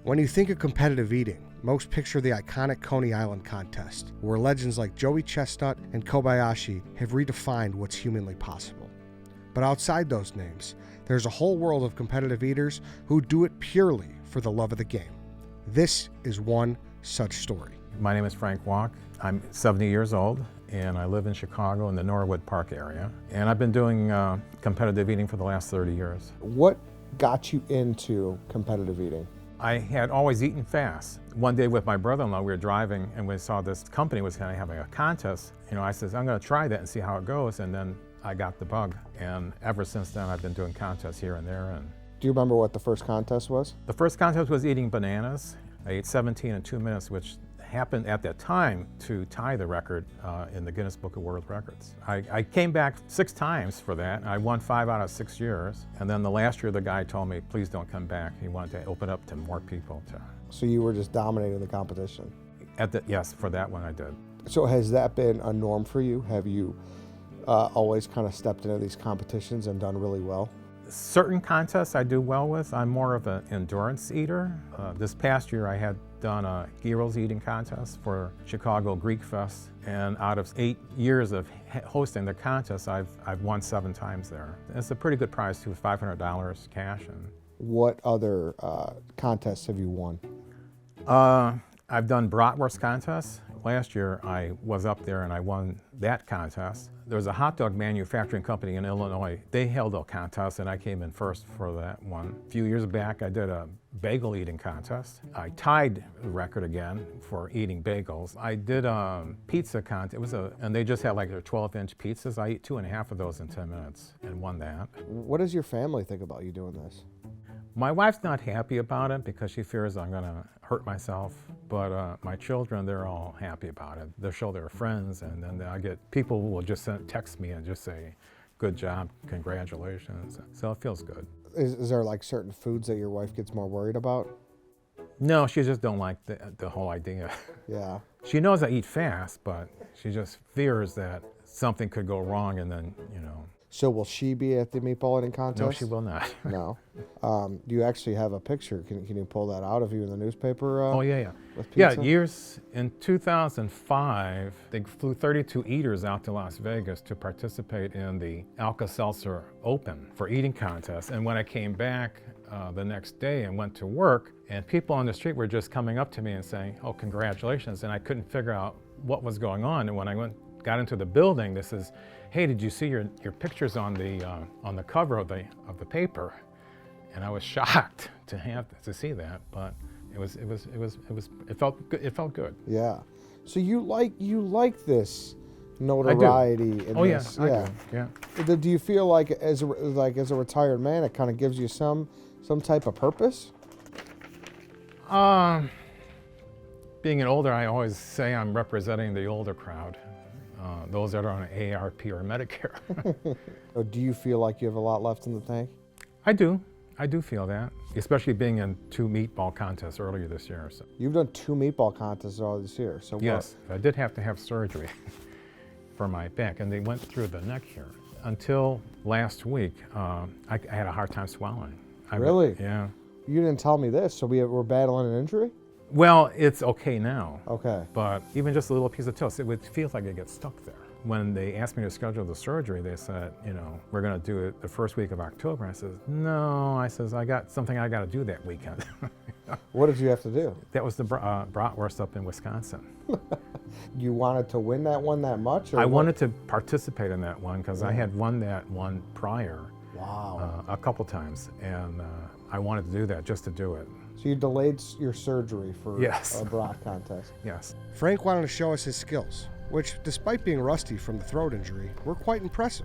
When you think of competitive eating, most picture the iconic Coney Island contest, where legends like Joey Chestnut and Kobayashi have redefined what's humanly possible. But outside those names, there's a whole world of competitive eaters who do it purely for the love of the game. This is one such story. My name is Frank Wach. I'm 70 years old, and I live in Chicago in the Norwood Park area. And I've been doing competitive eating for the last 30 years. What got you into competitive eating? I had always eaten fast. One day with my brother-in-law, we were driving and we saw this company was kind of having a contest. I said, I'm going to try that and see how it goes. And then I got the bug. And ever since then, I've been doing contests here and there. And Do you remember what the first contest was? the first contest was eating bananas. I ate 17 in 2 minutes, which happened at that time to tie the record in the Guinness Book of World Records. I came back 6 times for that. I won 5 out of 6 years. And then the last year, the guy told me, please don't come back. He wanted to open up to more people. So you were just dominating the competition? Yes, for that one I did. So has that been a norm for you? Have you always kind of stepped into these competitions and done really well? Certain contests I do well with. I'm more of an endurance eater. This past year I had done a gyros eating contest for Chicago Greek Fest, and out of 8 years of hosting the contest, I've won 7 times there. It's a pretty good prize too, $500 cash. What other contests have you won? I've done bratwurst contests. Last year I was up there and I won that contest. There was a hot dog manufacturing company in Illinois. They held a contest and I came in first for that one. A few years back I did a bagel eating contest. I tied the record again for eating bagels. I did a pizza contest. And they just had like their 12-inch pizzas. I ate 2.5 of those in 10 minutes and won that. What does your family think about you doing this? My wife's not happy about it because she fears I'm going to hurt myself, but my children, they're all happy about it. They'll show their friends, and then I get people who will just text me and just say, good job, congratulations. So it feels good. Is there like certain foods that your wife gets more worried about? No, she just don't like the whole idea. Yeah. She knows I eat fast, but she just fears that something could go wrong and then, So will she be at the meatball eating contest? No, she will not. No. Do you actually have a picture? Can you pull that out of you in the newspaper? Oh, yeah. With Yeah, pizza? years, in 2005, they flew 32 eaters out to Las Vegas to participate in the Alka-Seltzer Open for eating contests. And when I came back the next day and went to work, and people on the street were just coming up to me and saying, oh, congratulations. And I couldn't figure out what was going on. And when I got into the building, this is, hey, did you see your pictures on the cover of the paper? And I was shocked to see that, but it felt good. Yeah. So you like this notoriety in oh, this? Yeah, I do. Yeah. Do you feel like as a retired man, it kind of gives you some type of purpose? Being an older, I always say I'm representing the older crowd. Those that are on AARP or Medicare. Or do you feel like you have a lot left in the tank? I do feel that, especially being in 2 meatball contests earlier this year. So. You've done 2 meatball contests all this year. So yes, I did have to have surgery for my back, and they went through the neck here. Until last week, I had a hard time swallowing. Really? Yeah. You didn't tell me this, so we're battling an injury? Well, it's okay now. Okay. But even just a little piece of toast, it feels like it gets stuck there. When they asked me to schedule the surgery, they said, we're going to do it the first week of October. I said, no. I says, I got something I got to do that weekend. What did you have to do? That was the bratwurst up in Wisconsin. You wanted to win that one that much? Or I wanted to participate in that one because I had won that one prior. Wow. A couple times, and I wanted to do that just to do it. So you delayed your surgery for Yes. a brat contest? Yes. Frank wanted to show us his skills, which, despite being rusty from the throat injury, were quite impressive.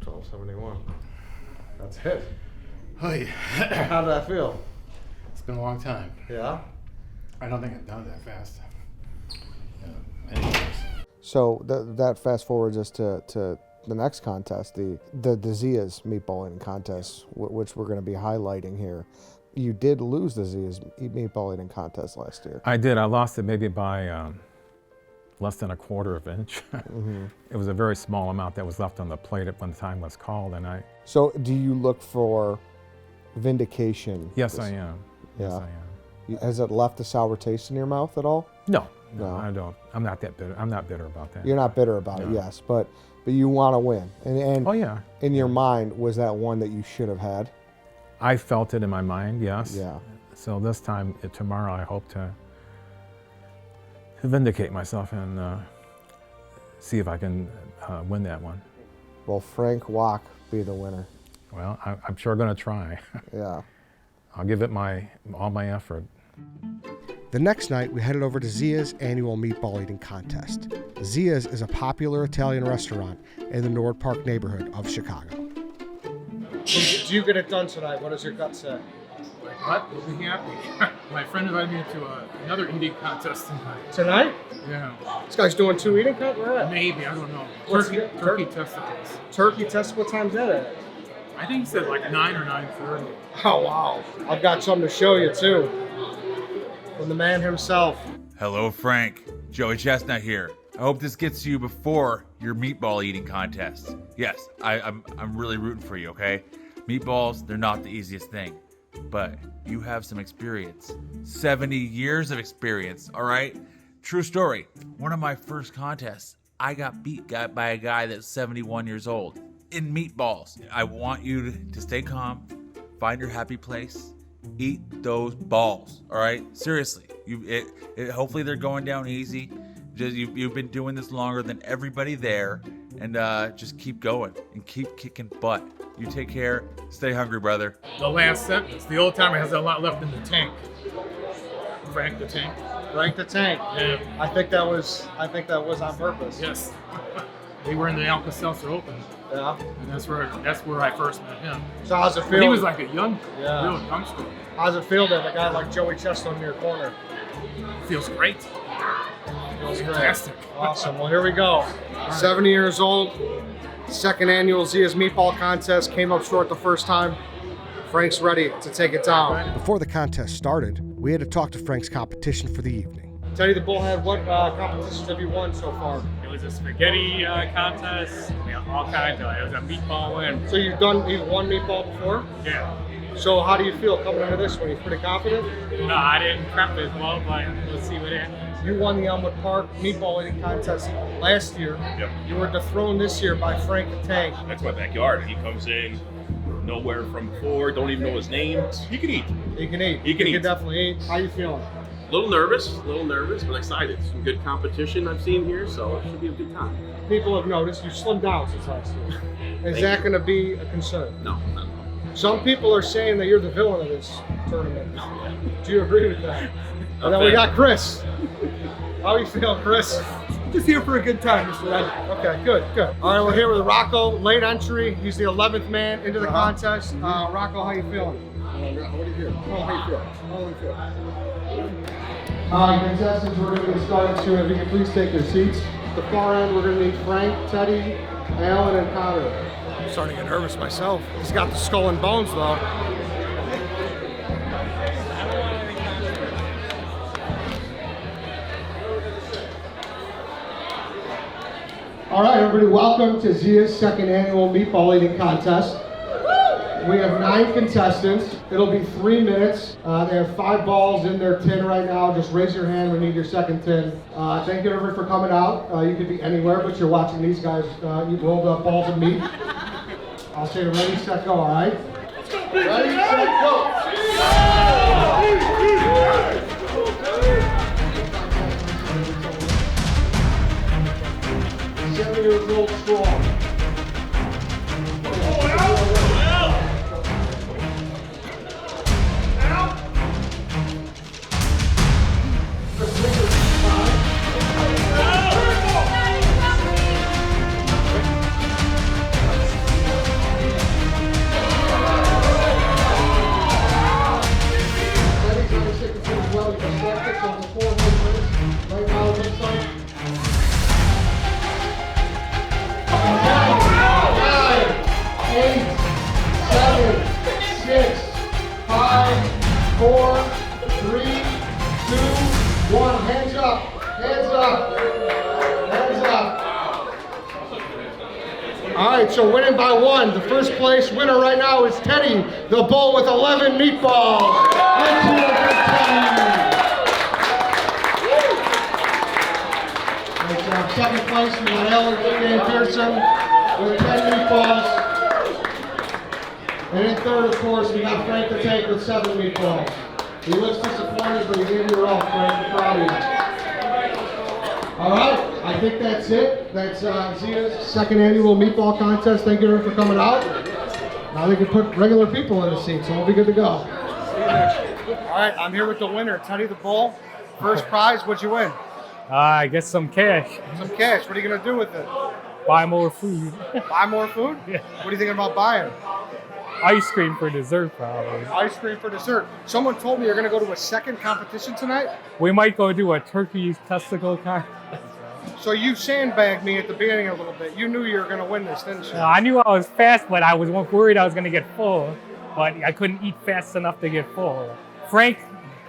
$12.71. That's it. Hey, How did that feel? it's been a long time. Yeah. I don't think I've done it that fast. Anyways, So that fast forwards us to the next contest, the Zia's meatball eating contest, which we're going to be highlighting here. You did lose the Zia's meatball eating contest last year. I did. I lost it maybe by less than a quarter of an inch. It was a very small amount that was left on the plate when the time was called, and So do you look for vindication? Yes, I am. Yeah. Yes, I am. Has it left a sour taste in your mouth at all? No, No. I don't. I'm not that bitter. I'm not bitter about that. You're not bitter about it, No. yes, but you want to win. And Oh yeah. in your mind, was that one that you should have had? I felt it in my mind, yes. Yeah. So this time, tomorrow, I hope to vindicate myself and see if I can win that one. Will Frank Wach be the winner? Well, I'm sure going to try. Yeah. I'll give it all my effort. The next night, we headed over to Zia's annual meatball eating contest. Zia's is a popular Italian restaurant in the Nord Park neighborhood of Chicago. Do you get it done tonight? What does your gut say? What? We'll be happy. My friend invited me to another eating contest tonight. Tonight? Yeah. This guy's doing 2 eating contests? Maybe, I don't know. What's Turkey testicles. Turkey test? What time's that at? I think he said like 9 or 9:30. Oh, wow. I've got something to show you, too. From the man himself. Hello, Frank. Joey Chestnut here. I hope this gets to you before your meatball eating contest. Yes, I'm really rooting for you, okay? Meatballs, they're not the easiest thing, but you have some experience. 70 years of experience, all right? True story. One of my first contests, I got beat by a guy that's 71 years old in meatballs. I want you to stay calm, find your happy place, eat those balls, all right? Seriously, hopefully they're going down easy. You've been doing this longer than everybody there, and just keep going and keep kicking butt. You take care. Stay hungry, brother. The last sentence. The old timer has a lot left in the tank. Frank the Tank. Frank the Tank. Yeah. I think that was on purpose. Yes. We were in the Alka-Seltzer Open, Yeah. and that's where I first met him. So how's it But feel? he was like a real youngster. How's it feel to have a guy like Joey Chestnut in your corner? Feels great. Feels great. Fantastic. Awesome. Well, here we go. 70 years old. Second annual Zia's Meatball Contest. Came up short the first time. Frank's ready to take it down. Before the contest started, we had to talk to Frank's competition for the evening. Teddy the Bullhead, what competitions have you won so far? It was a spaghetti contest. We had all kinds of it. It was a meatball win. So you've won meatball before? Yeah. So how do you feel coming into this one? You pretty confident? No, I didn't prep as well, but let's see what it is. You won the Elmwood Park meatball eating contest last year. Yep. You were dethroned this year by Frank the Tank. That's my backyard. He comes in, nowhere from before, don't even know his name. He can eat. He can eat. He can eat. definitely eat. How you feeling? A little nervous, but excited. Some good competition I've seen here, so it should be a good time. People have noticed you slimmed down since last year. Is that going to be a concern? No, not at all. Some people are saying that you're the villain of this tournament. Do you agree with that? And then we Okay. got Chris. How you feeling, Chris? Just here for a good time, Mr. Ed. Okay, good. All right, we're here with Rocco, late entry. He's the 11th man into the contest. Rocco, how you feeling? What do you feel? How do you feel? Contestants, we're going to get started soon. If you can please take your seats. At the far end, we're going to need Frank, Teddy, Alan, and Connor. I'm starting to get nervous myself. He's got the skull and bones, though. All right, everybody, welcome to Zia's second annual meatball eating contest. We have 9 contestants. It'll be 3 minutes. They have 5 balls in their tin right now. Just raise your hand. We need your second tin. Thank you, everybody, for coming out. You could be anywhere, but you're watching these guys eat rolled up balls of meat. I'll say ready, set, go, all right? Ready, set, go! 7 years old strong. Right now, All right, so winning by 1. The first place winner right now is Teddy, the bull with 11 meatballs. Let's hear it for Teddy. Second place, we got Ellen Pearson with 10 meatballs. And in third, of course, we got Frank the Tank with 7 meatballs. He looks disappointed, but he gave you all, Frank. I'm proud of you. All right, I think that's it. That's Zia's second annual meatball contest. Thank you for coming out. Now they can put regular people in the seat, so we'll be good to go. All right, I'm here with the winner, Teddy the Bull. First prize, what'd you win? I guess some cash. Some cash. What are you gonna do with it? Buy more food. Buy more food? Yeah. What are you thinking about buying? Ice cream for dessert, probably. Ice cream for dessert. Someone told me you're gonna go to a second competition tonight. We might go do a turkey testicle contest. So you sandbagged me at the beginning a little bit. You knew you were gonna win this, didn't you? I knew I was fast, but I was worried I was gonna get full. But I couldn't eat fast enough to get full. Frank,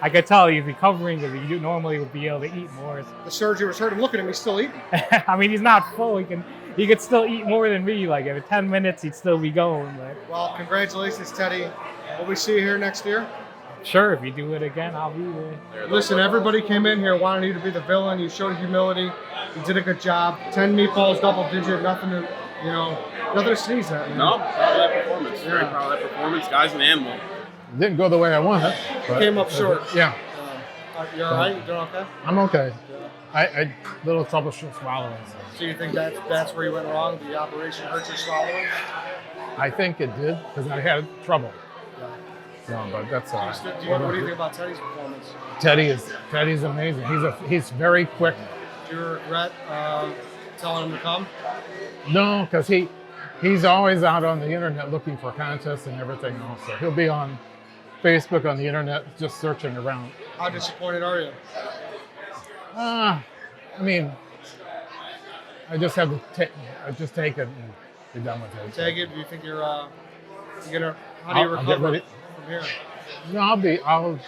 I could tell he's recovering because he normally would be able to eat more. The surgery was hurt him. Look at him, he's still eating. I mean, he's not full. He could still eat more than me. Like every 10 minutes, he'd still be going. Like, Well, congratulations, Teddy. Will we see you here next year? sure, if you do it again, I'll be there. Listen, everybody came in here wanting you to be the villain. You showed humility. You did a good job. 10 meatballs, double digit, nothing to, nothing to sneeze at. Man. No, proud of that performance. Very proud of that performance. Guy's an animal. Didn't go the way I wanted. But Came up short. Yeah, You all right? You doing okay? I'm okay. I little trouble swallowing. So you think that's where you went wrong? The operation hurt your swallowing? I think it did because I had trouble. No, but that's all right. What do you think about Teddy's performance? Teddy's amazing. He's very quick. Do you regret telling him to come? No, because he's always out on the internet looking for contests and everything else. So he'll be on Facebook, on the internet, just searching around. How disappointed are you? I mean, I just have to take it and be done with it. Take it. Do you think you're gonna? How do you I'll get recover ready. from here? No,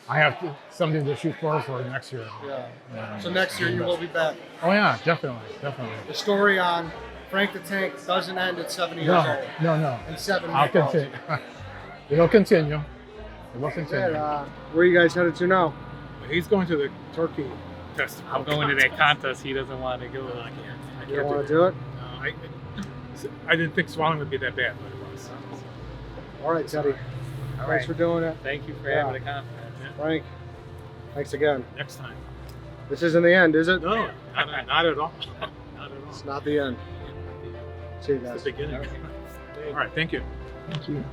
I have something to shoot for next year. Yeah. So next year you will be back. Oh yeah, definitely. The story on Frank the Tank doesn't end at 70 years old. No. And 7 I'll meatballs. continue. It'll continue. It will continue. Where are you guys headed to now? He's going to the turkey festival. I'm going to that contest. He doesn't want to go. I can't. You don't want to do it? No, I didn't think swallowing would be that bad, but it was. All right, Teddy. All Thanks for doing it. Thank you for Yeah. having the contest. Frank, thanks again. Next time. This isn't the end, is it? No, not at all. Not at all. It's not the end. See you It's guys. the beginning. All right, thank you. Thank you.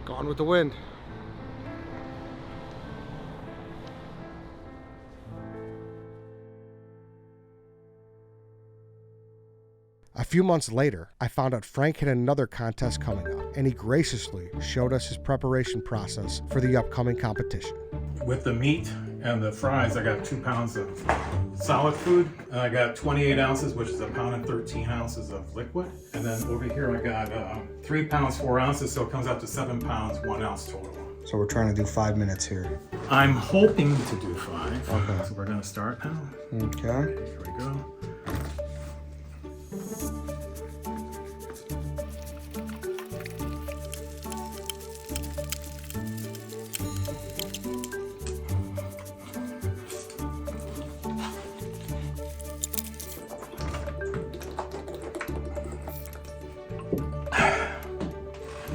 Gone with the wind. A few months later, I found out Frank had another contest coming up, and he graciously showed us his preparation process for the upcoming competition. With the meat and the fries, I got 2 pounds of solid food, and I got 28 ounces, which is 1 pound and 13 ounces of liquid. And then over here, I got 3 pounds, 4 ounces, so it comes out to 7 pounds, 1 ounce total. So we're trying to do 5 minutes here. I'm hoping to do 5. Okay. So we're gonna start now. Okay. Here we go.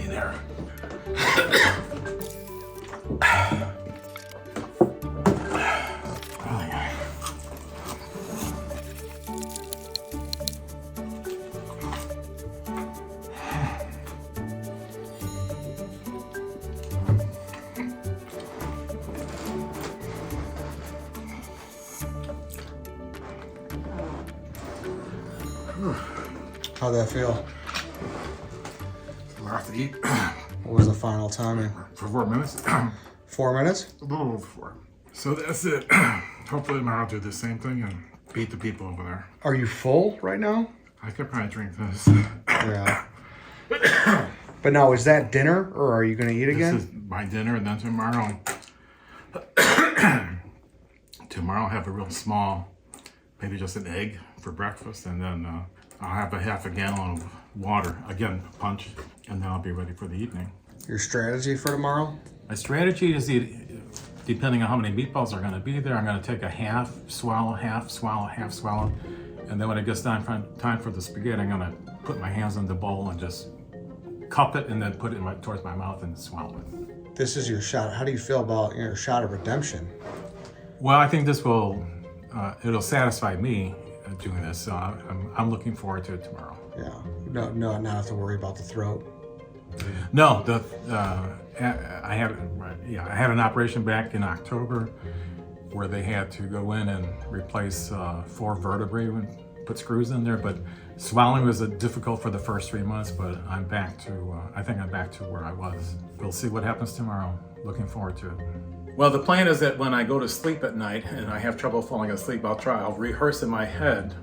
There. How'd that feel? I'm gonna have to eat What was the final timing? for 4 minutes. 4 minutes? A little over 4. So that's it. Hopefully tomorrow I'll do the same thing and beat the people over there. Are you full right now? I could probably drink this. Yeah. But now, is that dinner or are you going to eat again? This is my dinner, and then tomorrow, I'll have a real small, maybe just an egg for breakfast, and then I'll have a half a gallon of water, again, punch, and then I'll be ready for the evening. Your strategy for tomorrow? My strategy is, depending on how many meatballs are going to be there, I'm going to take a half, swallow, half, swallow, half, swallow, and then when it gets time for the spaghetti, I'm going to put my hands in the bowl and just cup it and then put it towards my mouth and swallow it. This is your shot. How do you feel about your shot of redemption? Well, I think this will, it'll satisfy me doing this, so I'm looking forward to it tomorrow. Yeah. No, not have to worry about the throat. No, I had an operation back in October where they had to go in and replace 4 vertebrae and put screws in there, but swallowing was difficult for the first 3 months, but I'm back to, I think I'm back to where I was. We'll see what happens tomorrow. Looking forward to it. Well, the plan is that when I go to sleep at night and I have trouble falling asleep, I'll rehearse in my head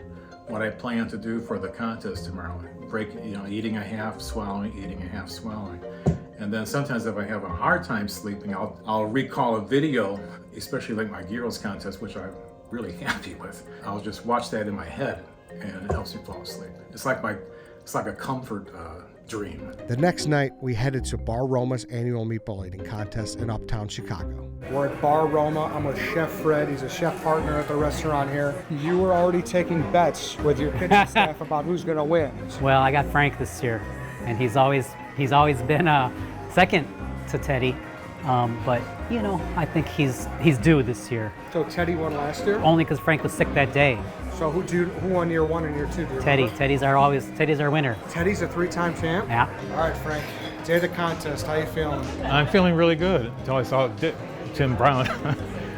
what I plan to do for the contest tomorrow. Eating a half, swallowing, eating a half, swallowing. And then sometimes if I have a hard time sleeping, I'll recall a video, especially like my gyros contest, which I'm really happy with. I'll just watch that in my head and it helps me fall asleep. It's like a comfort dream. The next night, we headed to Bar Roma's annual meatball eating contest in uptown Chicago. We're at Bar Roma. I'm with Chef Fred. He's a chef partner at the restaurant here. You were already taking bets with your kitchen staff about who's going to win. Well, I got Frank this year, and he's always been second to Teddy. But you know, I think he's due this year. So Teddy won last year? Only because Frank was sick that day. So who won year 1 and year 2? Teddy. Teddy's our winner. Teddy's a 3-time champ? Yeah. All right, Frank. Day of the contest. How you feeling? I'm feeling really good until I saw Tim Brown.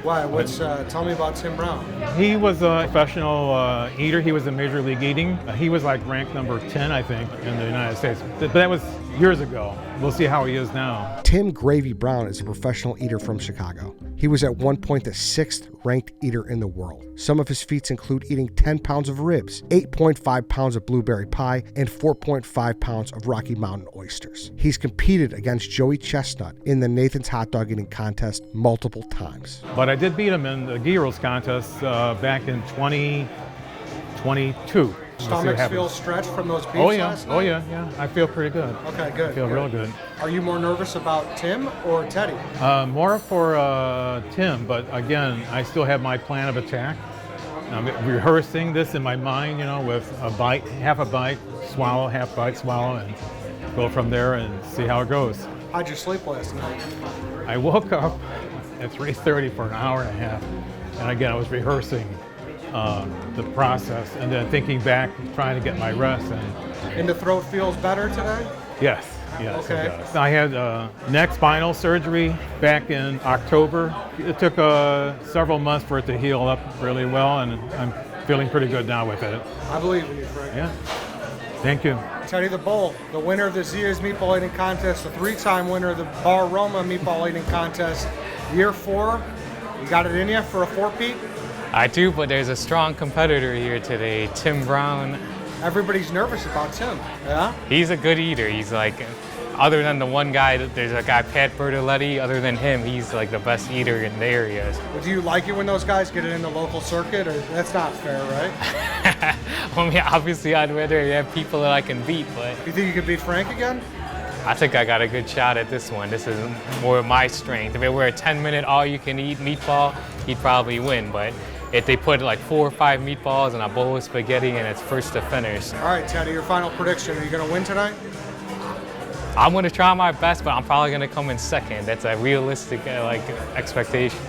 Why? Tell me about Tim Brown. He was a professional eater. He was in Major League Eating. He was like ranked number 10, I think, in the United States. But that was years ago. We'll see how he is now. Tim Gravy Brown is a professional eater from Chicago. He was at one point the 6th ranked eater in the world. Some of his feats include eating 10 pounds of ribs, 8.5 pounds of blueberry pie, and 4.5 pounds of Rocky Mountain oysters. He's competed against Joey Chestnut in the Nathan's hot dog eating contest multiple times. But I did beat him in the gyros contest back in 2022. Stomachs feel stretched from those beats last night? Oh yeah. I feel pretty good. Okay, good. I feel real good. Are you more nervous about Tim or Teddy? More for Tim, but again, I still have my plan of attack. I'm rehearsing this in my mind, with a bite, half a bite, swallow, half bite, swallow, and go from there and see how it goes. How'd you sleep last night? I woke up at 3:30 for an hour and a half, and again, I was rehearsing the process and then thinking back, trying to get my rest. And the throat feels better today? Yes, okay. It does. I had neck spinal surgery back in October. It took several months for it to heal up really well, and I'm feeling pretty good now with it. I believe in you, Frank. Yeah, thank you. Teddy the Bull, the winner of this year's meatball eating contest, the 3-time winner of the Bar Roma meatball eating contest. Year 4, you got it in you for a 4-peat? I do, but there's a strong competitor here today, Tim Brown. Everybody's nervous about Tim, yeah? He's a good eater. He's like, other than the one guy, there's a guy, Pat Bertoletti, other than him, he's like the best eater in the area. Well, do you like it when those guys get it in the local circuit, or that's not fair, right? I mean, obviously I'd rather have people that I can beat, but... You think you could beat Frank again? I think I got a good shot at this one. This is more of my strength. If it were a 10-minute all-you-can-eat meatball, he'd probably win, but if they put like 4 or 5 meatballs and a bowl of spaghetti and it's first to finish. All right, Teddy, your final prediction. Are you going to win tonight? I'm going to try my best, but I'm probably going to come in second. That's a realistic expectation.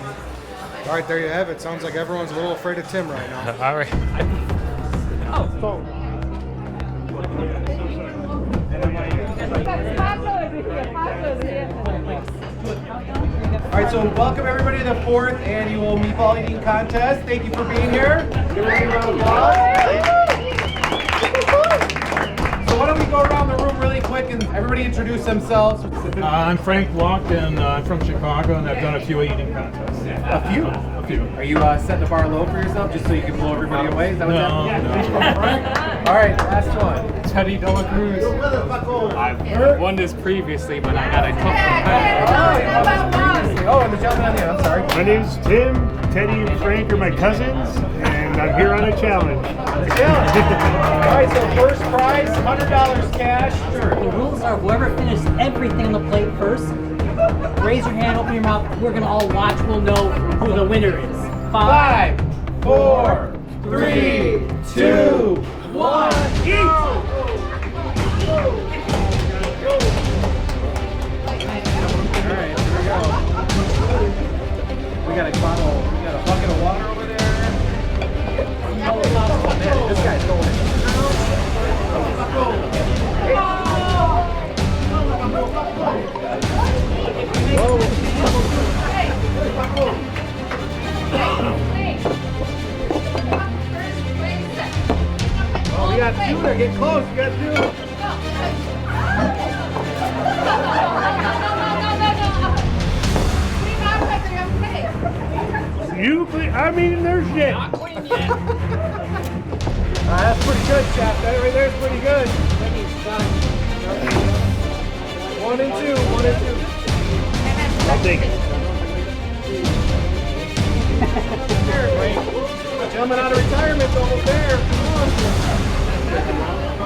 All right, there you have it. Sounds like everyone's a little afraid of Tim right now. All right. All right, so welcome everybody to the 4th annual meatball eating contest. Thank you for being here. Give us a round of applause. go around the room really quick and everybody introduce themselves. I'm Frank Wach, and I'm from Chicago, and I've done a few eating contests. A few? A few. Are you setting the bar low for yourself just so you can blow everybody away? Is that what's happening? No. All right, last one. Teddy Dela Cruz. I've won this previously, but I got a tough competitor. Oh, and the gentleman on the end, I'm sorry. My name's Tim. Teddy and Frank are my cousins, and I'm here on a challenge. All right, so first prize, $100 cash. Sure. The rules are whoever finishes everything on the plate first, raise your hand, open your mouth. We're gonna all watch. We'll know who the winner is. 5, 4, 3, 2, 1, eat! Alright, here we go. We got a bucket of water over there. Oh man, this guy's going. Oh, we got two. They're getting close. We got two. I'm eating their shit. That's pretty good, chap. That right there's pretty good. 1 and 2. 1 and 2. I'll take it. Gentleman out of retirement's almost there. Come on.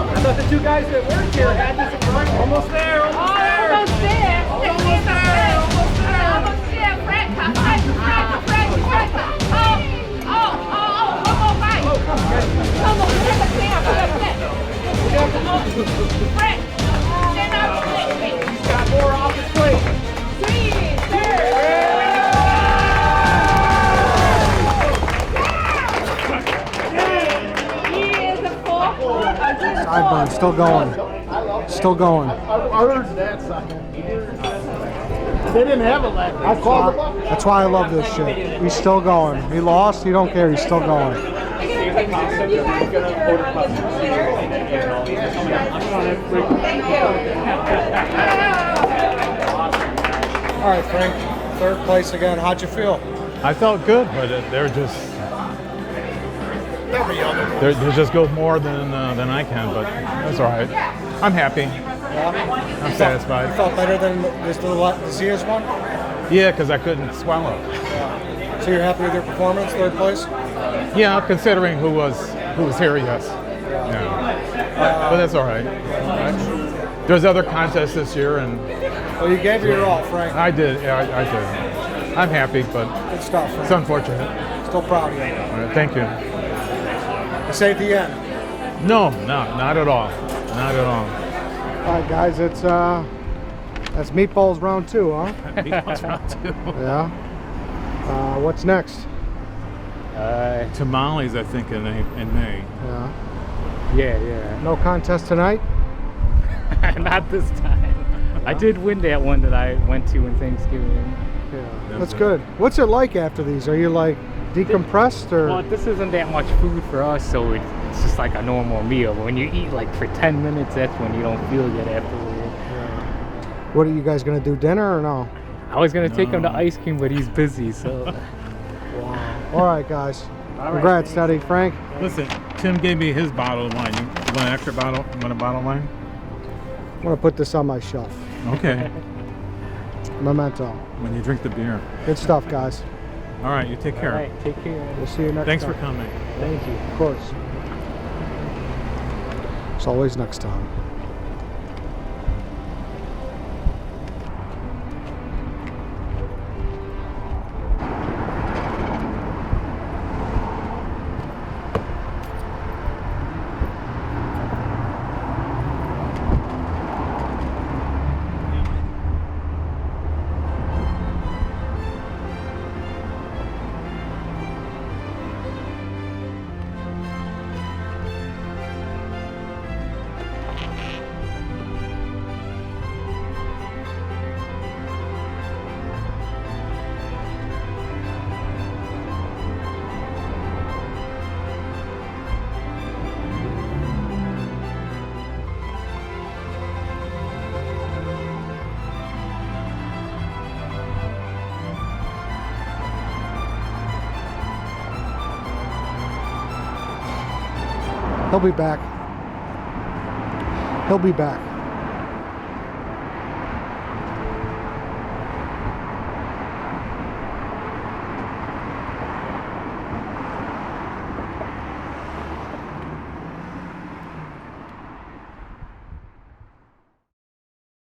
I thought the two guys that worked here had this in front. Almost there. Almost there. Almost there. Almost there. Almost there. Almost there. Frank. One more fight. Come on, get the thing up. Frank, stand up. He's got more off his plate. 3, 2. He is a 4. Sideburn, still going. Still going. I heard that sucker. They didn't have a leg. That's why I love this shit. He's still going. He lost, he don't care, he's still going. All right, Frank, third place again. How'd you feel? I felt good, but they're just they just go more than I can, but that's all right. I'm happy. Yeah? I'm satisfied. You felt better than this the Zia's one? Yeah, because I couldn't swallow. Yeah. So you're happy with your performance, third place? Yeah, considering who was here, yes. Yeah. But that's all right. There's other contests this year, and well, you gave it your all, Frank. I did. Yeah, I did. I'm happy, but good stuff, Frank. It's unfortunate. Still proud of you. All right, thank you. You saved the end. No, not at all. Not at all. All right, guys, that's Meatballs round 2, huh? Meatballs round 2. Yeah. What's next? Tamales, I think, in May. Yeah. Yeah. No contest tonight? Not this time. I did win that one that I went to in Thanksgiving. Yeah, that's good. What's it like after these? Are you like decompressed or? Well, this isn't that much food for us, so it's just like a normal meal. When you eat like for 10 minutes, that's when you don't feel good afterward. Yeah. What are you guys gonna do, dinner or no? I was gonna take him to ice cream, but he's busy, so. Wow. All right, guys. Congrats, Teddy. Frank. Listen, Tim gave me his bottle of wine. You want an extra bottle? You want a bottle of wine? I'm gonna put this on my shelf. Okay. Memento. When you drink the beer. Good stuff, guys. All right, you take care. All right, take care. We'll see you next Thanks time. for coming. Thank you. Of course. It's always next time. He'll be back. He'll be back.